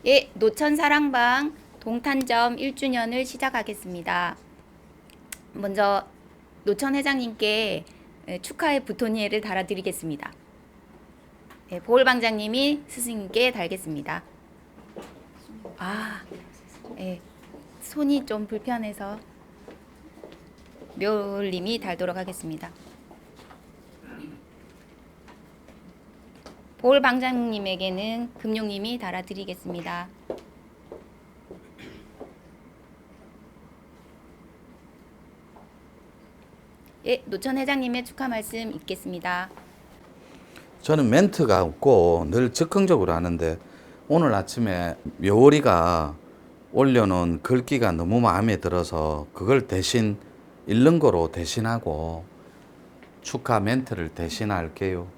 예, 노천사랑방 동탄점 1주년을 시작하겠습니다. 먼저 노천 회장님께 축하의 부토니에를 달아드리겠습니다. 보울 방장님이 스승님께 달겠습니다. 손이 좀 불편해서 묘울님이 달도록 하겠습니다. 보울 방장님에게는 금용님이 달아드리겠습니다. 예, 노천 회장님의 축하 말씀 있겠습니다. 저는 멘트가 없고 늘 즉흥적으로 하는데 오늘 아침에 묘월이가 올려놓은 글귀가 너무 마음에 들어서 그걸 대신 읽는 거로 대신하고 축하 멘트를 대신할게요.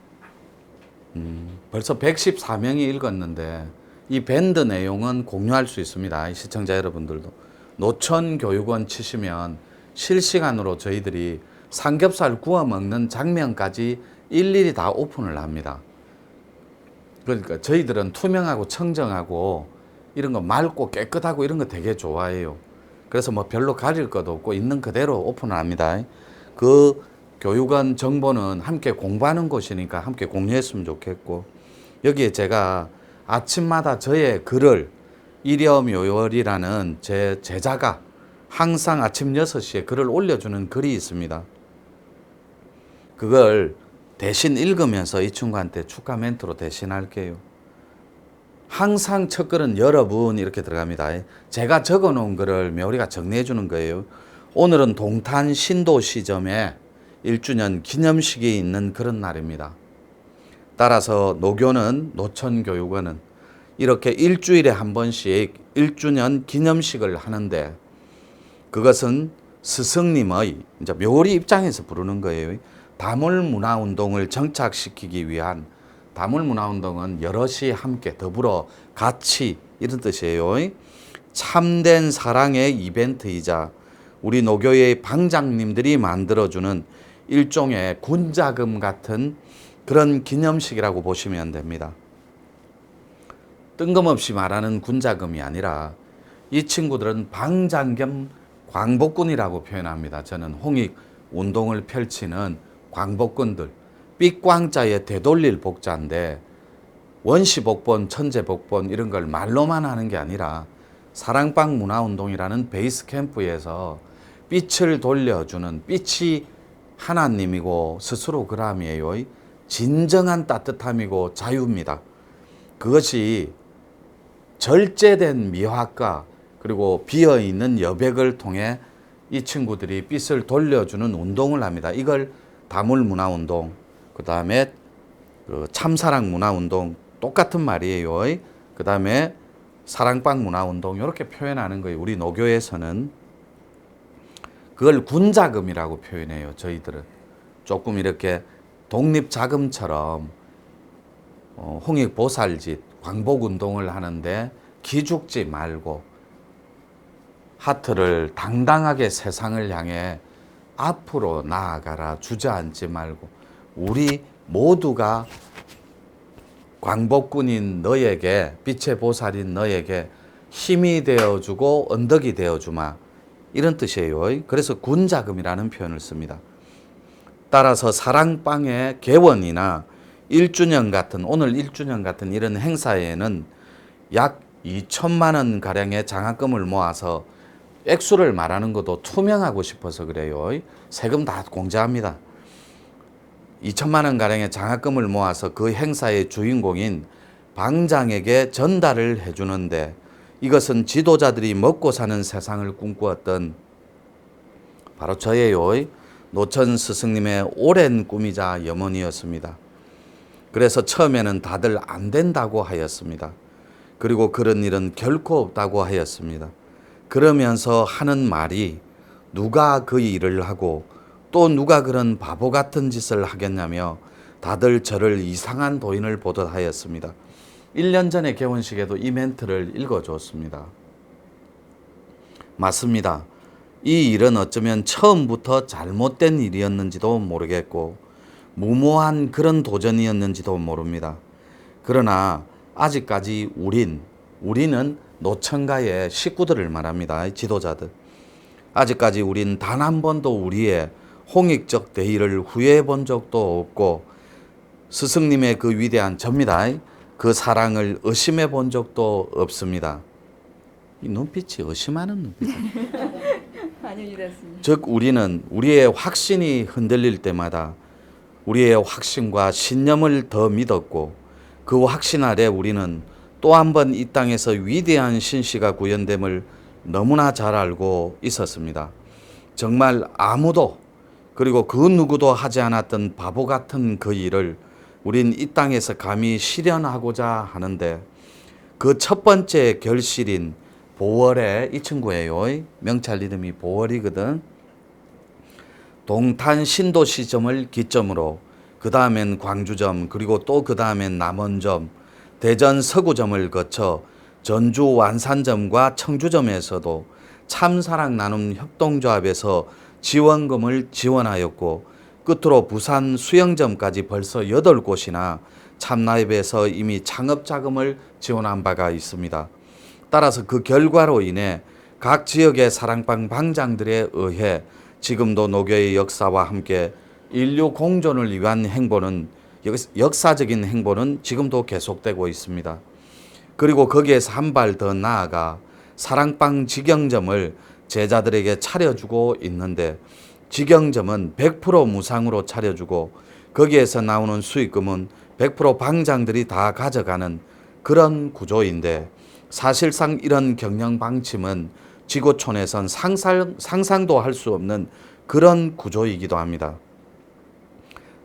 벌써 114명이 읽었는데 이 밴드 내용은 공유할 수 있습니다. 시청자 여러분들도 노천교육원 치시면 실시간으로 저희들이 삼겹살 구워 먹는 장면까지 일일이 다 오픈을 합니다. 그러니까 저희들은 투명하고 청정하고 이런 거 맑고 깨끗하고 이런 거 되게 좋아해요. 그래서 뭐 별로 가릴 것도 없고 있는 그대로 오픈을 합니다. 그 교육원 정보는 함께 공부하는 곳이니까 함께 공유했으면 좋겠고, 여기에 제가 아침마다 저의 글을 일여묘월이라는 제 제자가 항상 아침 6시에 글을 올려주는 글이 있습니다. 그걸 대신 읽으면서 이 친구한테 축하 멘트로 대신할게요. 항상 첫 글은 여러분 이렇게 들어갑니다. 제가 적어 놓은 글을 묘리가 정리해 주는 거예요. 오늘은 동탄 신도 시점에 1주년 기념식이 있는 그런 날입니다. 따라서 노교는 노천교육원은 이렇게 일주일에 한 번씩 1주년 기념식을 하는데, 그것은 스승님의 이제 묘리 입장에서 부르는 거예요. 다물문화운동을 정착시키기 위한, 다물문화운동은 여럿이 함께 더불어 같이 이런 뜻이에요. 참된 사랑의 이벤트이자 우리 노교의 방장님들이 만들어주는 일종의 군자금 같은 그런 기념식이라고 보시면 됩니다. 뜬금없이 말하는 군자금이 아니라 이 친구들은 방장 겸 광복군이라고 표현합니다. 저는 홍익 운동을 펼치는 광복군들, 삐광자에 되돌릴 복자인데 원시복권, 천재복권 이런 걸 말로만 하는 게 아니라 사랑방 문화운동이라는 베이스 캠프에서 빛을 돌려주는, 빛이 하나님이고 스스로 그람이에요. 진정한 따뜻함이고 자유입니다. 그것이 절제된 미화과 그리고 비어있는 여백을 통해 이 친구들이 빛을 돌려주는 운동을 합니다. 이걸 다물문화운동, 그 다음에 참사랑 문화운동 똑같은 말이에요. 그 다음에 사랑방 문화운동 이렇게 표현하는 거예요. 우리 노교에서는 그걸 군자금이라고 표현해요. 저희들은 조금 이렇게 독립자금처럼 홍익보살짓, 광복운동을 하는데 기죽지 말고 하트를 당당하게 세상을 향해 앞으로 나아가라, 주저앉지 말고 우리 모두가 광복군인 너에게, 빛의 보살인 너에게 힘이 되어주고 언덕이 되어주마, 이런 뜻이에요. 그래서 군자금이라는 표현을 씁니다. 따라서 사랑방의 개원이나 1주년 같은, 오늘 1주년 같은 이런 행사에는 약 2천만 원 가량의 장학금을 모아서, 액수를 말하는 것도 투명하고 싶어서 그래요. 세금 다 공제합니다. 2천만 원 가량의 장학금을 모아서 그 행사의 주인공인 방장에게 전달을 해주는데, 이것은 지도자들이 먹고 사는 세상을 꿈꾸었던 바로 저예요. 노천 스승님의 오랜 꿈이자 염원이었습니다. 그래서 처음에는 다들 안 된다고 하였습니다. 그리고 그런 일은 결코 없다고 하였습니다. 그러면서 하는 말이, 누가 그 일을 하고 또 누가 그런 바보 같은 짓을 하겠냐며 다들 저를 이상한 도인을 보듯 하였습니다. 1년 전에 개원식에도 이 멘트를 읽어줬습니다. 맞습니다. 이 일은 어쩌면 처음부터 잘못된 일이었는지도 모르겠고 무모한 그런 도전이었는지도 모릅니다. 그러나 아직까지 우린 우리는 노천가의 식구들을 말합니다. 지도자들. 아직까지 우린 단 한 번도 우리의 홍익적 대의를 후회해 본 적도 없고 스승님의 그 위대한 접니다. 그 사랑을 의심해 본 적도 없습니다. 이 눈빛이 의심하는 눈빛이에요. 아닙니다. 즉 우리는 우리의 확신이 흔들릴 때마다 우리의 확신과 신념을 더 믿었고 그 확신 아래 우리는 또 한 번 이 땅에서 위대한 신씨가 구현됨을 너무나 잘 알고 있었습니다. 정말 아무도 그리고 그 누구도 하지 않았던 바보 같은 그 일을 우린 이 땅에서 감히 실현하고자 하는데 그 첫 번째 결실인 보월의 이 친구예요. 명찰 이름이 보월이거든. 동탄 신도시점을 기점으로 그 다음엔 광주점 그리고 또 그 다음엔 남원점 대전 서구점을 거쳐 전주 완산점과 청주점에서도 참사랑 나눔 협동조합에서 지원금을 지원하였고 끝으로 부산 수영점까지 벌써 8곳이나 참나협에서 이미 창업자금을 지원한 바가 있습니다. 따라서 그 결과로 인해 각 지역의 사랑방 방장들에 의해 지금도 노교의 역사와 함께 인류 공존을 위한 행보는 역사적인 행보는 지금도 계속되고 있습니다. 그리고 거기에서 한 발 더 나아가 사랑방 직영점을 제자들에게 차려주고 있는데 직영점은 100% 무상으로 차려주고 거기에서 나오는 수익금은 100% 방장들이 다 가져가는 그런 구조인데 사실상 이런 경영 방침은 지구촌에선 상상도 할 수 없는 그런 구조이기도 합니다.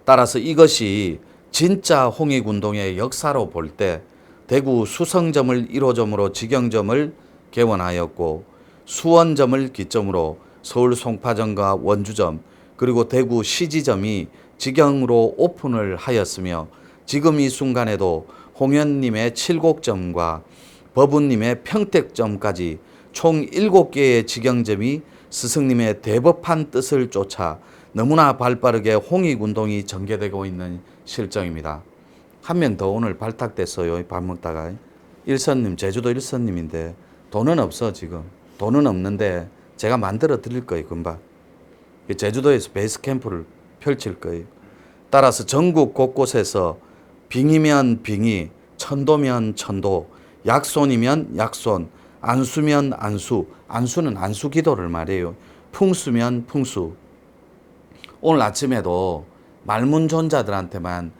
따라서 이것이 진짜 홍익운동의 역사로 볼 때 대구 수성점을 1호점으로 직영점을 개원하였고 수원점을 기점으로 서울 송파점과 원주점 그리고 대구 시지점이 직영으로 오픈을 하였으며 지금 이 순간에도 홍현님의 칠곡점과 법운님의 평택점까지 총 7개의 직영점이 스승님의 대법한 뜻을 쫓아 너무나 발빠르게 홍익운동이 전개되고 있는 실정입니다. 한 명 더 오늘 발탁됐어요. 밥 먹다가. 일선님, 제주도 일선님인데 돈은 없어 지금. 돈은 없는데 제가 만들어 드릴 거예요. 금방. 제주도에서 베이스 캠프를 펼칠 거예요. 따라서 전국 곳곳에서 빙이면 빙이, 천도면 천도, 약손이면 약손, 안수면 안수, 안수는 안수 기도를 말해요. 풍수면 풍수. 오늘 아침에도 말문존자들한테만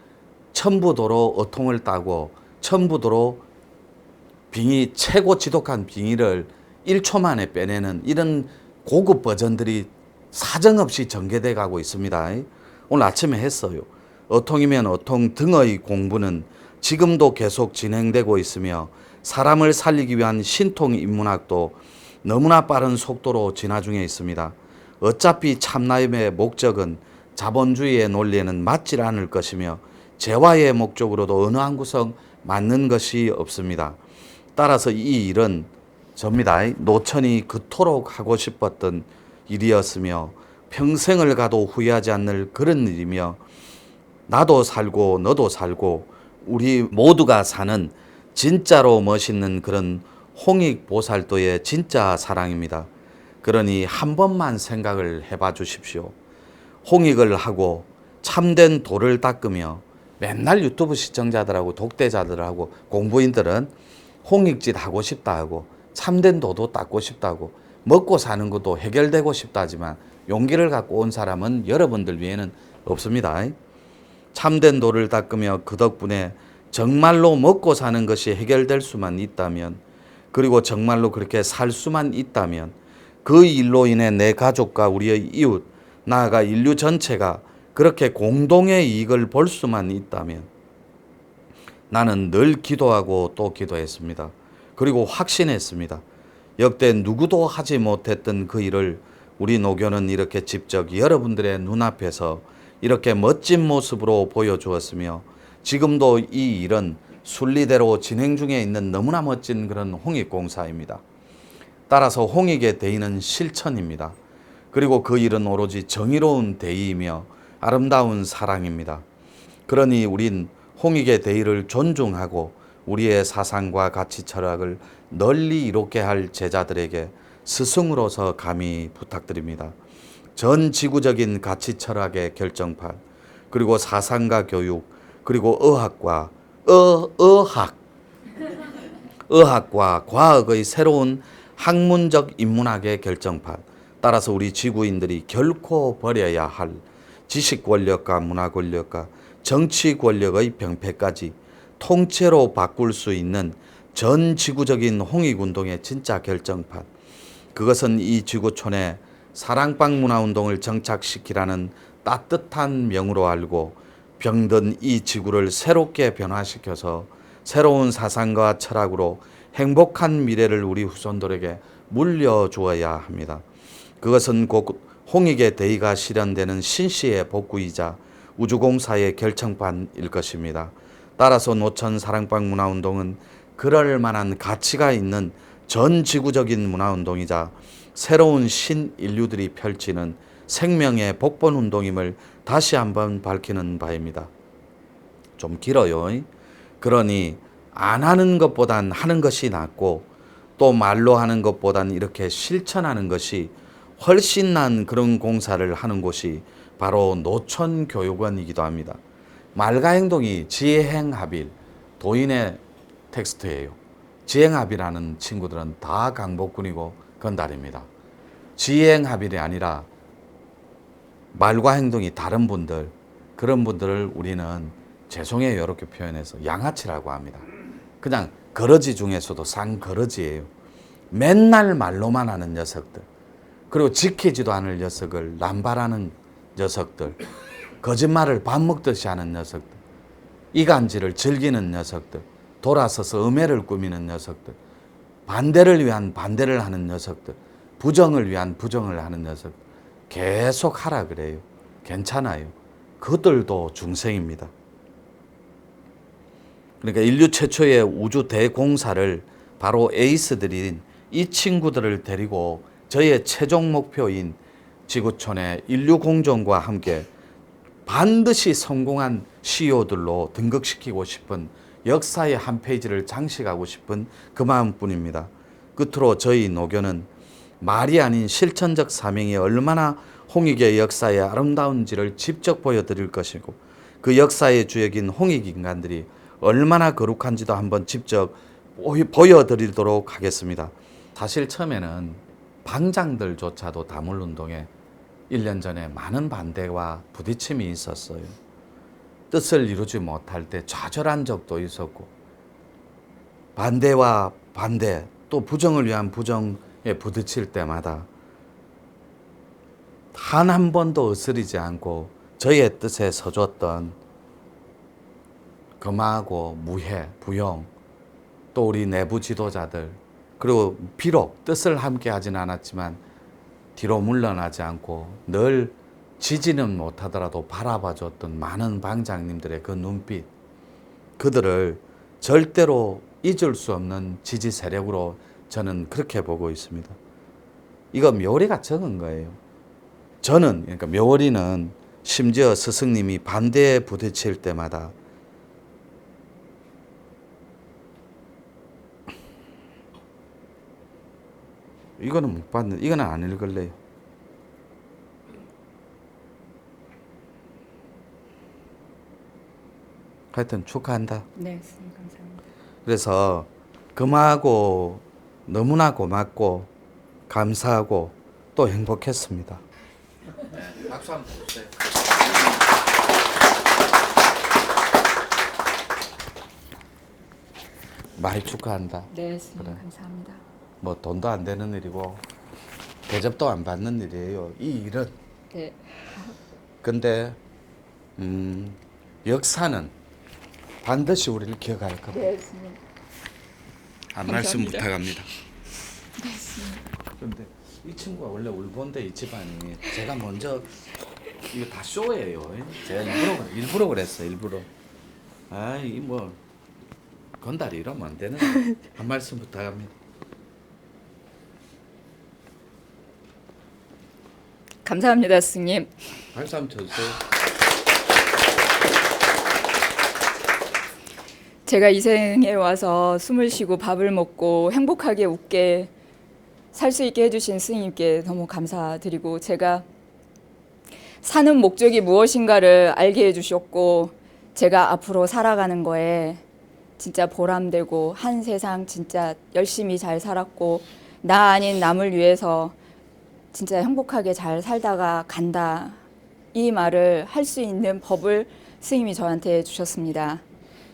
천부도로 어통을 따고 천부도로 빙의 최고 지독한 빙의를 1초 만에 빼내는 이런 고급 버전들이 사정없이 전개돼 가고 있습니다. 오늘 아침에 했어요. 어통이면 어통 등의 공부는 지금도 계속 진행되고 있으며 사람을 살리기 위한 신통 인문학도 너무나 빠른 속도로 진화 중에 있습니다. 어차피 참나임의 목적은 자본주의의 논리에는 맞질 않을 것이며 재화의 목적으로도 어느 한 구석 맞는 것이 없습니다. 따라서 이 일은 접니다. 노천이 그토록 하고 싶었던 일이었으며 평생을 가도 후회하지 않을 그런 일이며 나도 살고 너도 살고 우리 모두가 사는 진짜로 멋있는 그런 홍익보살도의 진짜 사랑입니다. 그러니 한 번만 생각을 해봐 주십시오. 홍익을 하고 참된 도를 닦으며 맨날 유튜브 시청자들하고 독대자들하고 공부인들은 홍익짓 하고 싶다 하고 참된 도도 닦고 싶다고 먹고 사는 것도 해결되고 싶다지만 용기를 갖고 온 사람은 여러분들 외에는 없습니다. 참된 도를 닦으며 그 덕분에 정말로 먹고 사는 것이 해결될 수만 있다면 그리고 정말로 그렇게 살 수만 있다면 그 일로 인해 내 가족과 우리의 이웃 나아가 인류 전체가 그렇게 공동의 이익을 볼 수만 있다면 나는 늘 기도하고 또 기도했습니다. 그리고 확신했습니다. 역대 누구도 하지 못했던 그 일을 우리 노교는 이렇게 직접 여러분들의 눈앞에서 이렇게 멋진 모습으로 보여주었으며 지금도 이 일은 순리대로 진행 중에 있는 너무나 멋진 그런 홍익공사입니다. 따라서 홍익의 대의는 실천입니다. 그리고 그 일은 오로지 정의로운 대의이며 아름다운 사랑입니다. 그러니 우린 홍익의 대의를 존중하고 우리의 사상과 가치 철학을 널리 이롭게 할 제자들에게 스승으로서 감히 부탁드립니다. 전 지구적인 가치 철학의 결정판, 그리고 사상과 교육, 그리고 의학과 과학의 새로운 학문적 인문학의 결정판, 따라서 우리 지구인들이 결코 버려야 할 지식 권력과 문화 권력과 정치 권력의 병폐까지 통째로 바꿀 수 있는 전 지구적인 홍익운동의 진짜 결정판, 그것은 이 지구촌에 사랑방 문화운동을 정착시키라는 따뜻한 명으로 알고 병든 이 지구를 새롭게 변화시켜서 새로운 사상과 철학으로 행복한 미래를 우리 후손들에게 물려주어야 합니다. 그것은 곧 홍익의 대의가 실현되는 신시의 복구이자 우주공사의 결정판일 것입니다. 따라서 노천 사랑방 문화운동은 그럴 만한 가치가 있는 전 지구적인 문화운동이자 새로운 신인류들이 펼치는 생명의 복본운동임을 다시 한번 밝히는 바입니다. 좀 길어요. 그러니 안 하는 것보단 하는 것이 낫고, 또 말로 하는 것보단 이렇게 실천하는 것이 훨씬 난 그런 공사를 하는 곳이 바로 노천교육원이기도 합니다. 말과 행동이 지행합일, 도인의 텍스트예요. 지행합일하는 친구들은 다 강복군이고 건달입니다. 지행합일이 아니라 말과 행동이 다른 분들, 그런 분들을 우리는 죄송해요, 이렇게 표현해서 양아치라고 합니다. 그냥 거러지 중에서도 쌍거러지예요. 맨날 말로만 하는 녀석들, 그리고 지키지도 않을 녀석을 남발하는 녀석들, 거짓말을 밥 먹듯이 하는 녀석들, 이간질을 즐기는 녀석들, 돌아서서 음해를 꾸미는 녀석들, 반대를 위한 반대를 하는 녀석들, 부정을 위한 부정을 하는 녀석들, 계속 하라 그래요. 괜찮아요. 그들도 중생입니다. 그러니까 인류 최초의 우주 대공사를 바로 에이스들인 이 친구들을 데리고 저의 최종 목표인 지구촌의 인류 공존과 함께 반드시 성공한 CEO들로 등극시키고 싶은, 역사의 한 페이지를 장식하고 싶은 그 마음뿐입니다. 끝으로 저희 노교는 말이 아닌 실천적 사명이 얼마나 홍익의 역사의 아름다운지를 직접 보여드릴 것이고, 그 역사의 주역인 홍익 인간들이 얼마나 거룩한지도 한번 직접 보여드리도록 하겠습니다. 사실 처음에는 방장들조차도 다물운동에 1년 전에 많은 반대와 부딪힘이 있었어요. 뜻을 이루지 못할 때 좌절한 적도 있었고, 반대와 반대, 또 부정을 위한 부정에 부딪힐 때마다 단 한 번도 으스리지 않고 저희의 뜻에 서줬던 금하고 무해, 부용, 또 우리 내부 지도자들, 그리고 비록 뜻을 함께 하진 않았지만 뒤로 물러나지 않고 늘 지지는 못하더라도 바라봐줬던 많은 방장님들의 그 눈빛, 그들을 절대로 잊을 수 없는 지지 세력으로 저는 그렇게 보고 있습니다. 이거 묘리가 적은 거예요. 저는, 그러니까 묘리는 심지어 스승님이 반대에 부딪힐 때마다 이거는 못 받는, 이거는 안 읽을래요. 하여튼 축하한다. 네, 스님 감사합니다. 그래서 금하고 너무나 고맙고 감사하고 또 행복했습니다. 박수 한번 주세요. 많이 축하한다. 네, 스님 그래. 감사합니다. 뭐 돈도 안 되는 일이고 대접도 안 받는 일이에요. 이 일은. 네. 근데 역사는 반드시 우리를 기억할 겁니다. 네, 스님. 한 말씀 감사합니다. 부탁합니다. 네, 스님. 그런데 이 친구가 원래 울본데 이 집안이 제가 먼저 이거 다 쇼예요. 제가 일부러 그랬어. 일부러. 아이 뭐 건달이 이러면 안 되는. 한 말씀 부탁합니다. 감사합니다, 스님. 박수 한번 쳐주세요. 제가 이 생에 와서 숨을 쉬고 밥을 먹고 행복하게 웃게 살 수 있게 해주신 스님께 너무 감사드리고, 제가 사는 목적이 무엇인가를 알게 해주셨고, 제가 앞으로 살아가는 거에 진짜 보람되고 한 세상 진짜 열심히 잘 살았고 나 아닌 남을 위해서 진짜 행복하게 잘 살다가 간다, 이 말을 할 수 있는 법을 스님이 저한테 주셨습니다.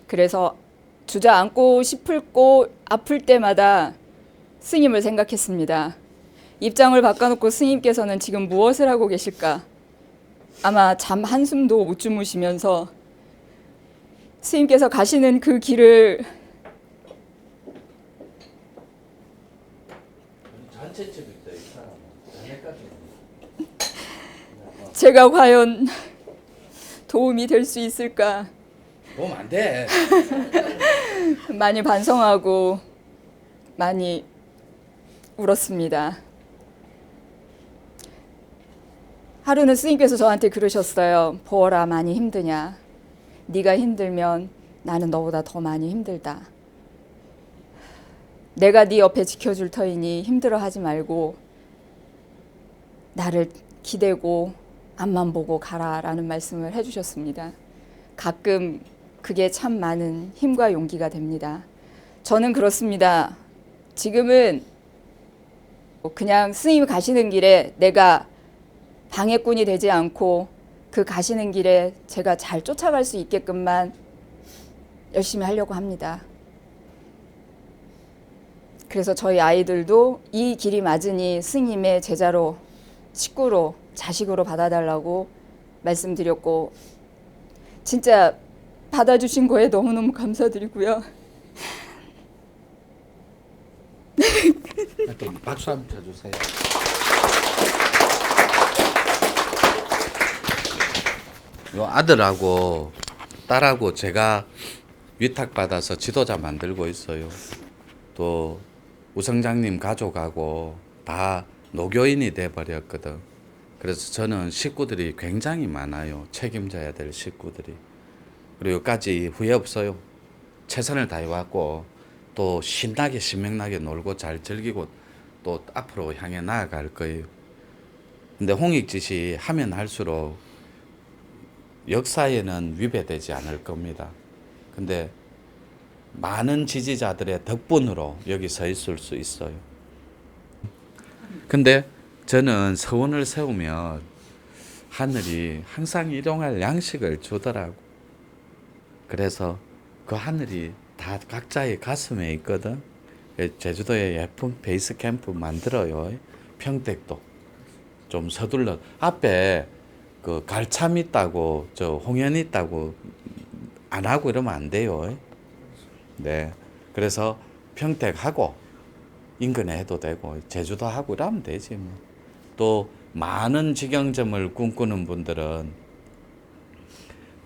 그래서 주저앉고 싶고 아플 때마다 스님을 생각했습니다. 입장을 바꿔놓고 스님께서는 지금 무엇을 하고 계실까? 아마 잠 한숨도 못 주무시면서 스님께서 가시는 그 길을 제가 과연 도움이 될 수 있을까? 도움 안 돼. 많이 반성하고 많이 울었습니다. 하루는 스님께서 저한테 그러셨어요. 보어라, 많이 힘드냐? 네가 힘들면 나는 너보다 더 많이 힘들다. 내가 네 옆에 지켜줄 터이니 힘들어하지 말고 나를 기대고 앞만 보고 가라라는 말씀을 해주셨습니다. 가끔 그게 참 많은 힘과 용기가 됩니다. 저는 그렇습니다. 지금은 그냥 스님이 가시는 길에 내가 방해꾼이 되지 않고 그 가시는 길에 제가 잘 쫓아갈 수 있게끔만 열심히 하려고 합니다. 그래서 저희 아이들도 이 길이 맞으니 스님의 제자로, 식구로, 자식으로 받아달라고 말씀드렸고, 진짜 받아주신 거에 너무너무 감사드리고요. 또 박수 한번 쳐주세요. 요 아들하고 딸하고 제가 위탁받아서 지도자 만들고 있어요. 또 우성장님 가족하고 다 노교인이 돼버렸거든. 그래서 저는 식구들이 굉장히 많아요. 책임져야 될 식구들이. 그리고 여기까지 후회 없어요. 최선을 다해왔고 또 신나게 신명나게 놀고 잘 즐기고 또 앞으로 향해 나아갈 거예요. 근데 홍익짓이 하면 할수록 역사에는 위배되지 않을 겁니다. 근데 많은 지지자들의 덕분으로 여기 서 있을 수 있어요. 근데 저는 서원을 세우면 하늘이 항상 일용할 양식을 주더라고. 그래서 그 하늘이 다 각자의 가슴에 있거든. 제주도에 예쁜 베이스 캠프 만들어요. 평택도 좀 서둘러. 앞에 그 갈참 있다고, 저 홍연 있다고 안 하고 이러면 안 돼요. 네. 그래서 평택하고 인근에 해도 되고 제주도 하고 이러면 되지 뭐. 또 많은 직영점을 꿈꾸는 분들은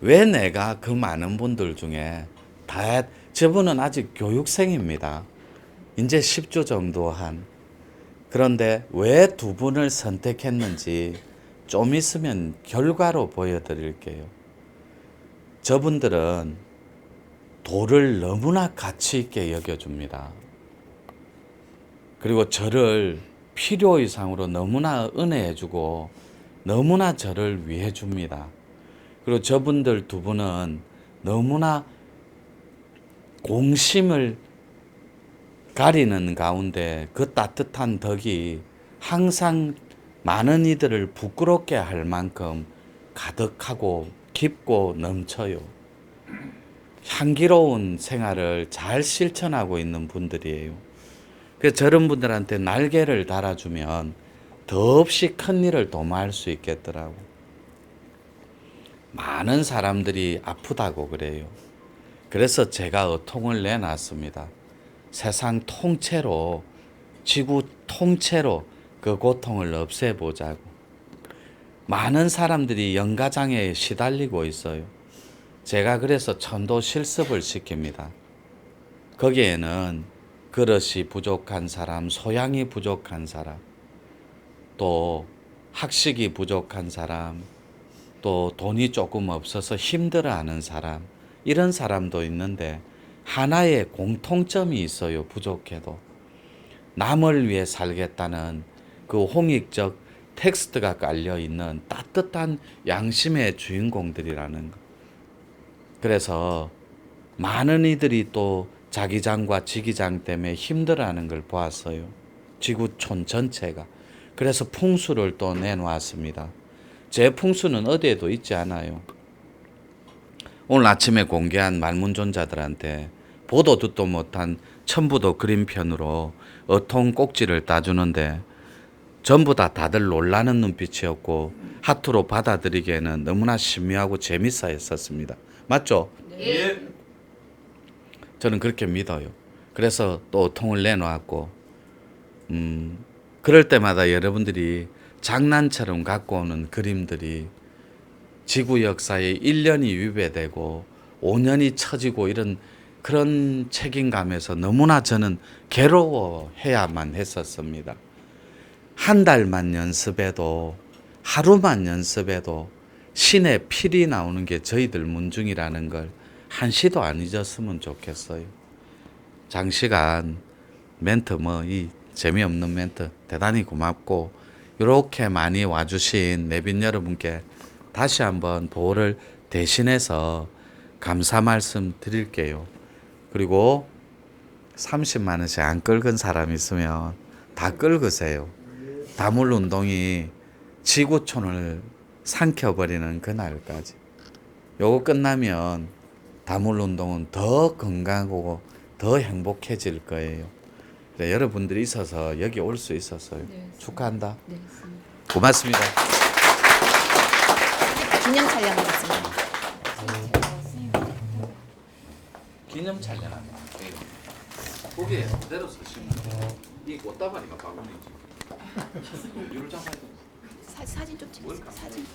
왜 내가 그 많은 분들 중에 다, 저분은 아직 교육생입니다. 이제 10주 정도 한. 그런데 왜 두 분을 선택했는지 좀 있으면 결과로 보여드릴게요. 저분들은 도를 너무나 가치 있게 여겨줍니다. 그리고 저를 필요 이상으로 너무나 은혜해주고 너무나 저를 위해줍니다. 그리고 저분들 두 분은 너무나 공심을 가리는 가운데 그 따뜻한 덕이 항상 많은 이들을 부끄럽게 할 만큼 가득하고 깊고 넘쳐요. 향기로운 생활을 잘 실천하고 있는 분들이에요. 그래서 저런 분들한테 날개를 달아주면 더없이 큰 일을 도모할 수 있겠더라고. 많은 사람들이 아프다고 그래요. 그래서 제가 어통을 내놨습니다. 세상 통째로, 지구 통째로 그 고통을 없애보자고. 많은 사람들이 영가장애에 시달리고 있어요. 제가 그래서 천도 실습을 시킵니다. 거기에는 그릇이 부족한 사람, 소양이 부족한 사람, 또 학식이 부족한 사람, 또 돈이 조금 없어서 힘들어하는 사람, 이런 사람도 있는데 하나의 공통점이 있어요. 부족해도. 남을 위해 살겠다는 그 홍익적 텍스트가 깔려 있는 따뜻한 양심의 주인공들이라는 것. 그래서 많은 이들이 또 자기장과 지기장 때문에 힘들어하는 걸 보았어요. 지구촌 전체가. 그래서 풍수를 또 내놓았습니다. 제 풍수는 어디에도 있지 않아요. 오늘 아침에 공개한 말문존자들한테 보도 듣도 못한 첨부도 그림편으로 어통 꼭지를 따주는데 전부 다들 놀라는 눈빛이었고 하트로 받아들이기에는 너무나 신미하고 재밌어 했었습니다. 맞죠? 네. 저는 그렇게 믿어요. 그래서 또 어통을 내놓았고 그럴 때마다 여러분들이 장난처럼 갖고 오는 그림들이 지구 역사에 1년이 위배되고 5년이 처지고 이런 그런 책임감에서 너무나 저는 괴로워해야만 했었습니다. 한 달만 연습해도 하루만 연습해도 신의 필이 나오는 게 저희들 문중이라는 걸 한시도 안 잊었으면 좋겠어요. 장시간 멘트 이 재미없는 멘트 대단히 고맙고 이렇게 많이 와주신 내빈 여러분께 다시 한번 보호를 대신해서 감사 말씀 드릴게요. 그리고 30만 원씩 안 긁은 사람 있으면 다 긁으세요. 다물운동이 지구촌을 삼켜버리는 그날까지. 요거 끝나면 다물운동은 더 건강하고 더 행복해질 거예요. 그래, 여러분들이 있어서 여기 올 수 있었어요. 네, 축하한다. 네. 고맙습니다. 기념 촬영하겠습니다. 기념 촬영하네. 거기에 그대로 쓰시면 이 꽃다발이가 바구니지. 유를 잡아야 돼. 사진 좀 찍으세요. 사진.